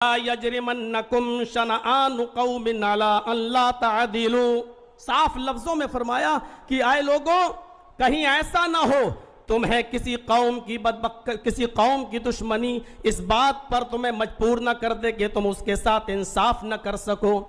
یجرمنکم شنآن قوم علی ان لا تعدلوا، صاف لفظوں میں فرمایا کہ آئے لوگوں کہیں ایسا نہ ہو تمہیں کسی قوم کی دشمنی اس بات پر تمہیں مجبور نہ کر دے کہ تم اس کے ساتھ انصاف نہ کر سکو۔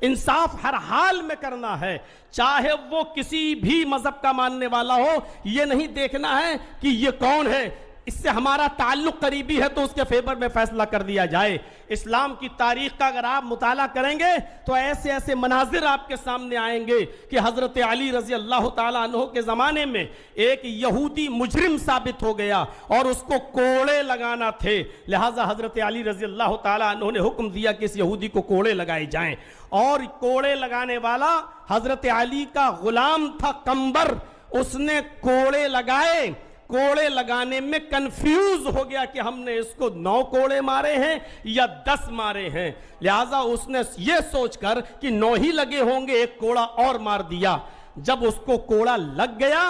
انصاف ہر حال میں کرنا ہے، چاہے وہ کسی بھی مذہب کا ماننے والا ہو۔ یہ نہیں دیکھنا ہے کہ یہ کون ہے، اس سے ہمارا تعلق قریبی ہے تو اس کے فیور میں فیصلہ کر دیا جائے۔ اسلام کی تاریخ کا اگر آپ مطالعہ کریں گے تو ایسے ایسے مناظر آپ کے سامنے آئیں گے کہ حضرت علی رضی اللہ تعالیٰ عنہ کے زمانے میں ایک یہودی مجرم ثابت ہو گیا اور اس کو کوڑے لگانا تھے، لہٰذا حضرت علی رضی اللہ تعالیٰ عنہ نے حکم دیا کہ اس یہودی کو کوڑے لگائے جائیں، اور کوڑے لگانے والا حضرت علی کا غلام تھا قمبر۔ اس نے کوڑے لگائے، کوڑے لگانے میں کنفیوز ہو گیا کہ ہم نے اس کو 9 کوڑے مارے ہیں یا 10 مارے ہیں، لہٰذا اس نے یہ سوچ کر کہ 9 ہی لگے ہوں گے ایک کوڑا اور مار دیا۔ جب اس کو کوڑا لگ گیا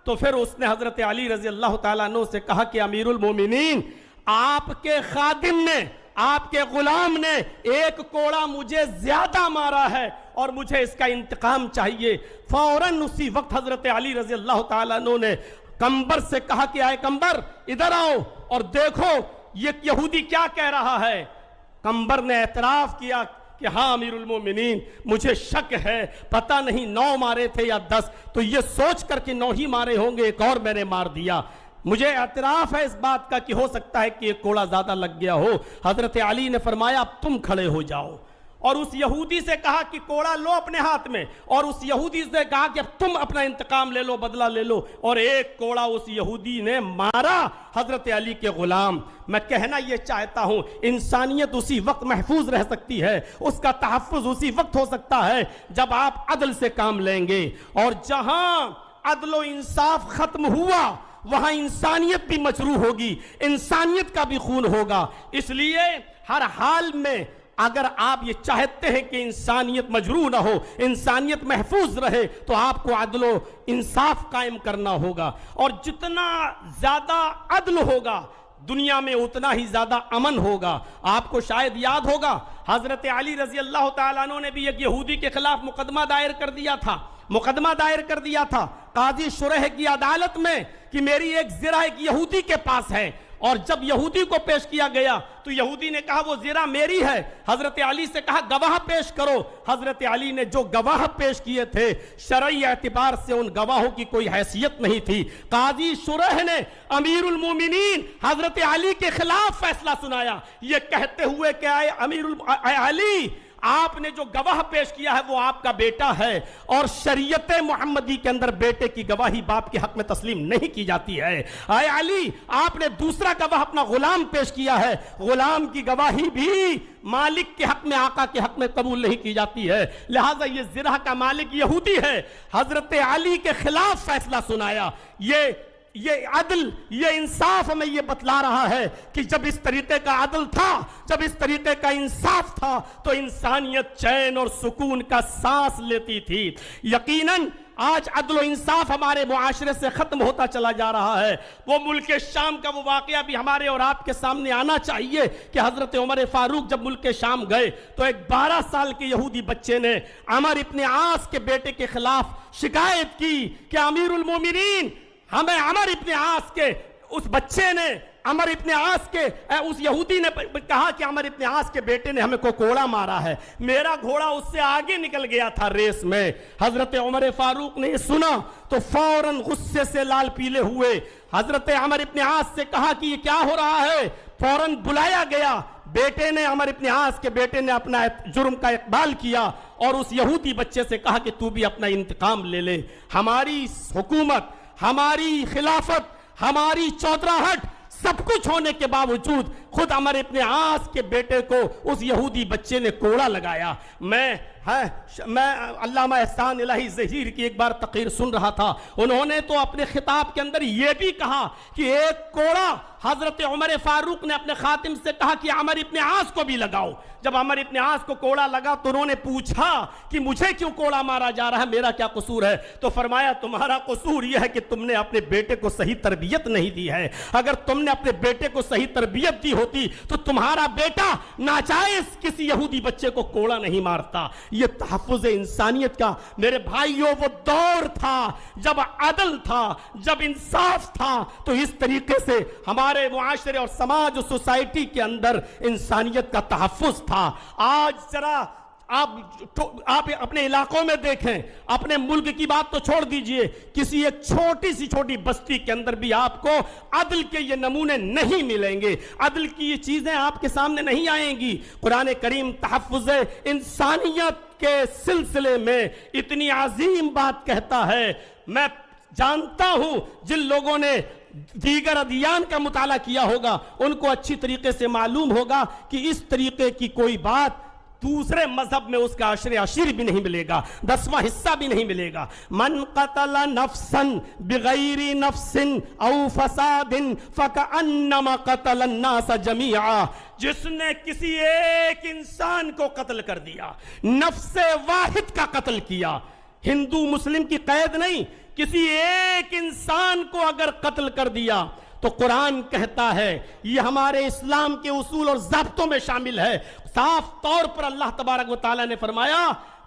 تو پھر اس نے حضرت علی رضی اللہ تعالیٰ عنہ سے کہا کہ امیر المومنین، آپ کے خادم نے، آپ کے غلام نے ایک کوڑا مجھے زیادہ مارا ہے اور مجھے اس کا انتقام چاہیے۔ فوراً اسی وقت حضرت علی رضی اللہ تعالیٰ عنہ نے قمبر سے کہا کہ آئے قمبر ادھر آؤ اور دیکھو یہ یہودی کیا کہہ رہا ہے۔ قمبر نے اعتراف کیا کہ ہاں امیر المومنین، مجھے شک ہے، پتہ نہیں 9 مارے تھے یا 10، تو یہ سوچ کر کہ 9 ہی مارے ہوں گے، ایک اور میں نے مار دیا۔ مجھے اعتراف ہے اس بات کا کہ ہو سکتا ہے کہ ایک کوڑا زیادہ لگ گیا ہو۔ حضرت علی نے فرمایا اب تم کھڑے ہو جاؤ، اور اس یہودی سے کہا کہ کوڑا لو اپنے ہاتھ میں، اور اس یہودی سے کہا کہ اب تم اپنا انتقام لے لو، بدلہ لے لو، اور ایک کوڑا اس یہودی نے مارا حضرت علی کے غلام۔ میں کہنا یہ چاہتا ہوں انسانیت اسی وقت محفوظ رہ سکتی ہے، اس کا تحفظ اسی وقت ہو سکتا ہے جب آپ عدل سے کام لیں گے، اور جہاں عدل و انصاف ختم ہوا وہاں انسانیت بھی مجروح ہوگی، انسانیت کا بھی خون ہوگا۔ اس لیے ہر حال میں اگر آپ یہ چاہتے ہیں کہ انسانیت مجروح نہ ہو، انسانیت محفوظ رہے، تو آپ کو عدل و انصاف قائم کرنا ہوگا، اور جتنا زیادہ عدل ہوگا دنیا میں اتنا ہی زیادہ امن ہوگا۔ آپ کو شاید یاد ہوگا حضرت علی رضی اللہ تعالیٰ عنہ نے بھی ایک یہودی کے خلاف مقدمہ دائر کر دیا تھا قاضی شریح کی عدالت میں کہ میری ایک زرہ ایک یہودی کے پاس ہے، اور جب یہودی کو پیش کیا گیا تو یہودی نے کہا وہ زرہ میری ہے۔ حضرت علی سے کہا گواہ پیش کرو۔ حضرت علی نے جو گواہ پیش کیے تھے شرعی اعتبار سے ان گواہوں کی کوئی حیثیت نہیں تھی۔ قاضی شریح نے امیر المومنین حضرت علی کے خلاف فیصلہ سنایا، یہ کہتے ہوئے کہ اے علی، آپ نے جو گواہ پیش کیا ہے وہ آپ کا بیٹا ہے، اور شریعت محمدی کے اندر بیٹے کی گواہی باپ کے حق میں تسلیم نہیں کی جاتی ہے۔ اے علی، آپ نے دوسرا گواہ اپنا غلام پیش کیا ہے، غلام کی گواہی بھی مالک کے حق میں، آقا کے حق میں قبول نہیں کی جاتی ہے، لہٰذا یہ زرہ کا مالک یہودی ہے۔ حضرت علی کے خلاف فیصلہ سنایا۔ یہ عدل، یہ انصاف ہمیں یہ بتلا رہا ہے کہ جب اس طریقے کا عدل تھا، جب اس طریقے کا انصاف تھا تو انسانیت چین اور سکون کا سانس لیتی تھی۔ یقیناً آج عدل و انصاف ہمارے معاشرے سے ختم ہوتا چلا جا رہا ہے۔ وہ ملک شام کا وہ واقعہ بھی ہمارے اور آپ کے سامنے آنا چاہیے کہ حضرت عمر فاروق جب ملک شام گئے تو ایک 12 سال کے یہودی بچے نے عمر ابن عاص کے بیٹے کے خلاف شکایت کی کہ امیر المومنین، ہمیں عمر ابن عاص کے اس بچے نے، عمر ابن عاص کے اس یہودی نے کہا کہ عمر ابن عاص کے بیٹے نے ہمیں کو کوڑا مارا ہے، میرا گھوڑا اس سے آگے نکل گیا تھا ریس میں۔ حضرت عمر فاروق نے یہ سنا تو فوراً غصے سے لال پیلے ہوئے حضرت عمر ابن عاص سے کہا کہ یہ کیا ہو رہا ہے۔ فوراً بلایا گیا، بیٹے نے، عمر ابن عاص کے بیٹے نے اپنا جرم کا اقبال کیا اور اس یہودی بچے سے کہا کہ تو بھی اپنا انتقام لے لے۔ ہماری حکومت، ہماری خلافت، ہماری چودراہٹ، سب کچھ ہونے کے باوجود خود عمر ابن عاص کے بیٹے کو اس یہودی بچے نے کوڑا لگایا۔ میں علامہ احسان الہی ظہیر کی ایک بار تقریر سن رہا تھا، انہوں نے تو اپنے خطاب کے اندر یہ بھی کہا کہ ایک کوڑا حضرت عمر فاروق نے اپنے خاتم سے کہا کہ عمر ابن عاص کو بھی لگاؤ۔ جب عمر ابن عاص کو کوڑا لگا تو انہوں نے پوچھا کہ مجھے کیوں کوڑا مارا جا رہا ہے، میرا کیا قصور ہے؟ تو فرمایا تمہارا قصور یہ ہے کہ تم نے اپنے بیٹے کو صحیح تربیت نہیں دی ہے، اگر تم نے اپنے بیٹے کو صحیح تربیت دی ہوتی تو تمہارا بیٹا ناجائز کسی یہودی بچے کو کوڑا نہیں مارتا۔ یہ تحفظ انسانیت کا میرے بھائیوں وہ دور تھا جب عدل تھا، جب انصاف تھا، تو اس طریقے سے ہمارے معاشرے اور سماج اور سوسائٹی کے اندر انسانیت کا تحفظ تھا۔ آج ذرا آپ اپنے علاقوں میں دیکھیں، اپنے ملک کی بات تو چھوڑ دیجئے، کسی ایک چھوٹی بستی کے اندر بھی آپ کو عدل کے یہ نمونے نہیں ملیں گے، عدل کی یہ چیزیں آپ کے سامنے نہیں آئیں گی۔ قرآن کریم تحفظ انسانیت کے سلسلے میں اتنی عظیم بات کہتا ہے۔ میں جانتا ہوں جن لوگوں نے دیگر ادیان کا مطالعہ کیا ہوگا ان کو اچھی طریقے سے معلوم ہوگا کہ اس طریقے کی کوئی بات دوسرے مذہب میں اس کا عشر بھی نہیں ملے گا، 10واں حصہ بھی نہیں ملے گا۔ من قتل نفسا بغیر نفس او فساد فکأنما قتل الناس جميعا، جس نے کسی ایک انسان کو قتل کر دیا، نفس واحد کا قتل کیا، ہندو مسلم کی قید نہیں، کسی ایک انسان کو اگر قتل کر دیا تو قرآن کہتا ہے، یہ ہمارے اسلام کے اصول اور ضابطوں میں شامل ہے، صاف طور پر اللہ تبارک و تعالیٰ نے فرمایا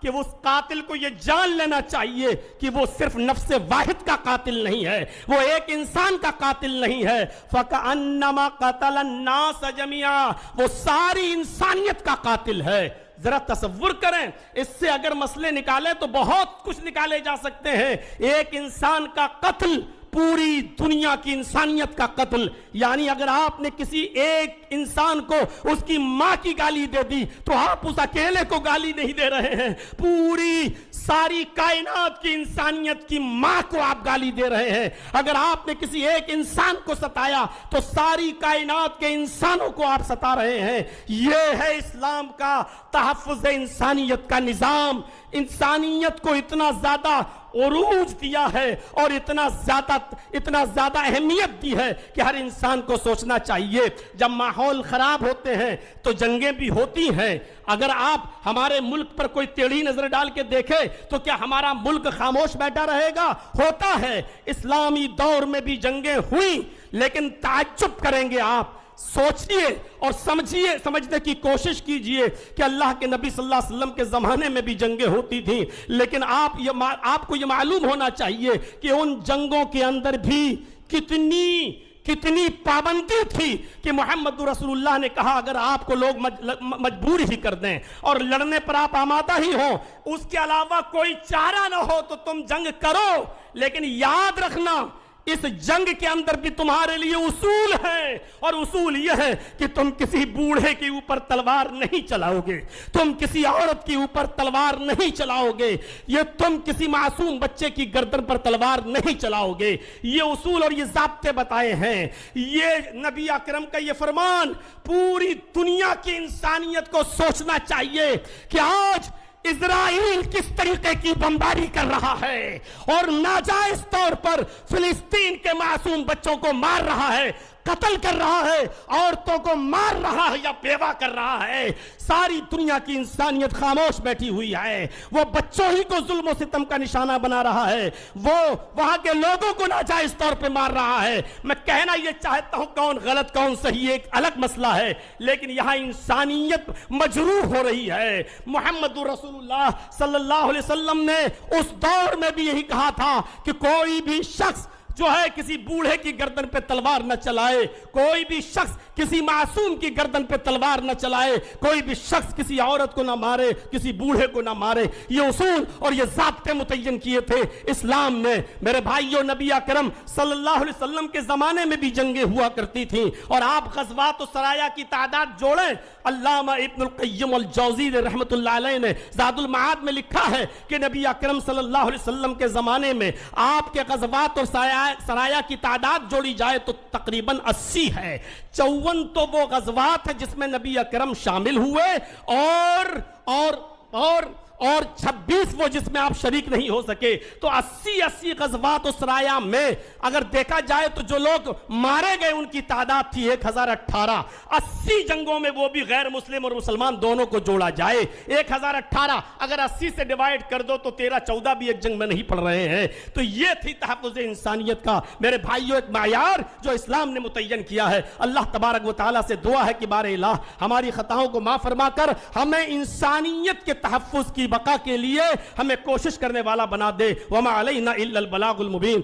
کہ اس قاتل کو یہ جان لینا چاہیے کہ وہ صرف نفس واحد کا قاتل نہیں ہے، وہ ایک انسان کا قاتل نہیں ہے۔ فَكَأَنَّمَا قَتَلَ النَّاسَ جَمِيعًا، وہ ساری انسانیت کا قاتل ہے۔ ذرا تصور کریں، اس سے اگر مسئلے نکالیں تو بہت کچھ نکالے جا سکتے ہیں۔ ایک انسان کا قتل پوری دنیا کی انسانیت کا قتل، یعنی اگر آپ نے کسی ایک انسان کو اس کی ماں کی گالی دے دی تو آپ اس اکیلے کو گالی نہیں دے رہے ہیں، پوری ساری کائنات کی انسانیت کی ماں کو آپ گالی دے رہے ہیں۔ اگر آپ نے کسی ایک انسان کو ستایا تو ساری کائنات کے انسانوں کو آپ ستا رہے ہیں۔ یہ ہے اسلام کا تحفظ انسانیت کا نظام۔ انسانیت کو اتنا زیادہ عروج دیا ہے اور اتنا زیادہ اہمیت دی ہے کہ ہر انسان کو سوچنا چاہیے۔ جب ماحول خراب ہوتے ہیں تو جنگیں بھی ہوتی ہیں۔ اگر آپ ہمارے ملک پر کوئی ٹیڑھی نظر ڈال کے دیکھے تو کیا ہمارا ملک خاموش بیٹھا رہے گا؟ ہوتا ہے۔ اسلامی دور میں بھی جنگیں ہوئیں، لیکن تعجب کریں گے آپ، سوچئے اور سمجھنے کی کوشش کیجئے کہ اللہ کے نبی صلی اللہ علیہ وسلم کے زمانے میں بھی جنگیں ہوتی تھیں، لیکن آپ کو یہ معلوم ہونا چاہیے کہ ان جنگوں کے اندر بھی کتنی پابندی تھی کہ محمد رسول اللہ نے کہا اگر آپ کو لوگ مجبور ہی کر دیں اور لڑنے پر آپ آمادہ ہی ہوں، اس کے علاوہ کوئی چارہ نہ ہو تو تم جنگ کرو، لیکن یاد رکھنا اس جنگ کے اندر بھی تمہارے لیے اصول ہیں، اور اصول یہ ہے کہ تم کسی بوڑھے کے اوپر تلوار نہیں چلاؤ گے، تم کسی عورت کے اوپر تلوار نہیں چلاؤ گے، یہ تم کسی معصوم بچے کی گردن پر تلوار نہیں چلاؤ گے۔ یہ اصول اور یہ ضابطے بتائے ہیں، یہ نبی اکرم کا یہ فرمان پوری دنیا کی انسانیت کو سوچنا چاہیے کہ آج اسرائیل کس طریقے کی بمباری کر رہا ہے اور ناجائز طور پر فلسطین کے معصوم بچوں کو مار رہا ہے، قتل کر رہا ہے، عورتوں کو مار رہا ہے یا بیوہ کر رہا ہے۔ ساری دنیا کی انسانیت خاموش بیٹھی ہوئی ہے، وہ بچوں ہی کو ظلم و ستم کا نشانہ بنا رہا ہے، وہ وہاں کے لوگوں کو ناجائز طور پہ مار رہا ہے۔ میں کہنا یہ چاہتا ہوں کون غلط کون صحیح ایک الگ مسئلہ ہے، لیکن یہاں انسانیت مجروح ہو رہی ہے۔ محمد رسول اللہ صلی اللہ علیہ وسلم نے اس دور میں بھی یہی کہا تھا کہ کوئی بھی شخص جو ہے کسی بوڑھے کی گردن پہ تلوار نہ چلائے، کوئی بھی شخص کسی معصوم کی گردن پہ تلوار نہ چلائے، کوئی بھی شخص کسی عورت کو نہ مارے، کسی بوڑھے کو نہ مارے۔ یہ اصول اور یہ ضابطے متعین کیے تھے اسلام نے۔ میرے بھائیو، نبی اکرم صلی اللہ علیہ وسلم کے زمانے میں بھی جنگیں ہوا کرتی تھیں، اور آپ غزوات و سرایا کی تعداد جوڑیں، علامہ ابن القیم الجوزی رحمت اللہ علیہ نے زاد المعاد میں لکھا ہے کہ نبی اکرم صلی اللہ علیہ وسلم کے زمانے میں آپ کے غزوات اور سرایا کی تعداد جوڑی جائے تو تقریباً 80 ہے۔ 54 تو وہ غزوات ہے جس میں نبی اکرم شامل ہوئے اور 26 وہ جس میں آپ شریک نہیں ہو سکے. تو 80 غزوات اس رایا میں اگر دیکھا جائے تو جو لوگ مارے گئے ان کی تعداد تھی 1018. 80 جنگوں میں وہ بھی غیر مسلم اور مسلمان دونوں کو جوڑا جائے 1018 اگر 80 سے ڈیوائیڈ کر دو تو 13-14 بھی ایک جنگ میں نہیں پڑ رہے ہیں. تو یہ تھی تحفظ انسانیت کا میرے بھائیوں ایک معیار جو اسلام نے متعین کیا ہے. اللہ تبارک و تعالیٰ سے دعا ہے کہ بار الہ ہماری خطاؤں کو معاف فرما کر ہمیں انسانیت کے تحفظ کی بقا کے لیے ہمیں کوشش کرنے والا بنا دے. وما علینا الا البلاغ المبین.